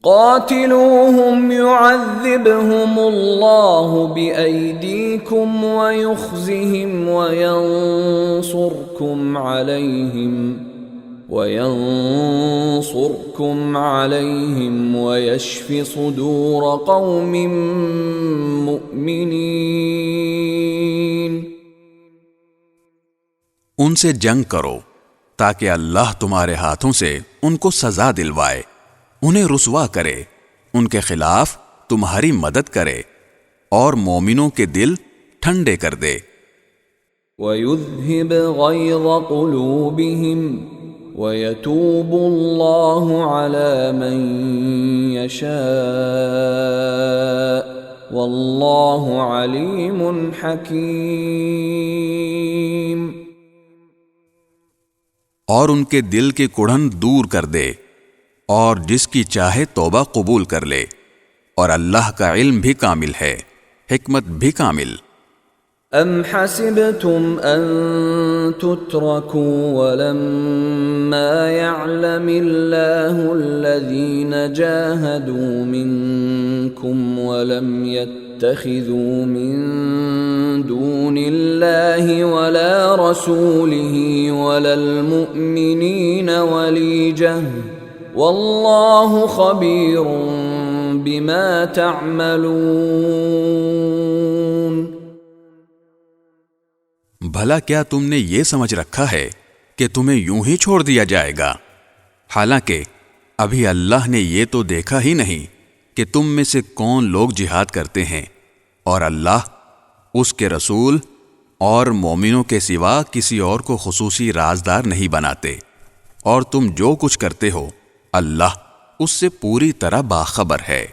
قاتلوهم يعذبهم الله بأيديكم ويخزهم وينصركم عليهم ويشف صدور قوم مؤمنين۔ ان سے جنگ کرو تاکہ اللہ تمہارے ہاتھوں سے ان کو سزا دلوائے، انہیں رسوا کرے، ان کے خلاف تمہاری مدد کرے اور مومنوں کے دل ٹھنڈے کر دے۔ وَيُذْهِبْ غَيْظَ قُلُوبِهِمْ وَيَتُوبُ اللَّهُ عَلَى مَن يَشَاءُ وَاللَّهُ عَلِيمٌ حَكِيمٌ۔ اور ان کے دل کی کڑھن دور کر دے، اور جس کی چاہے توبہ قبول کر لے، اور اللہ کا علم بھی کامل ہے، حکمت بھی کامل۔ ام حسبتم ان تتركوا ولما يعلم الله الذين جاهدوا منكم ولم يتخذوا من دون الله ولا رسوله ولا المؤمنين وليجة واللہ خبیر بما تعملون۔ بھلا کیا تم نے یہ سمجھ رکھا ہے کہ تمہیں یوں ہی چھوڑ دیا جائے گا، حالانکہ ابھی اللہ نے یہ تو دیکھا ہی نہیں کہ تم میں سے کون لوگ جہاد کرتے ہیں، اور اللہ اس کے رسول اور مومنوں کے سوا کسی اور کو خصوصی رازدار نہیں بناتے، اور تم جو کچھ کرتے ہو اللہ اس سے پوری طرح باخبر ہے۔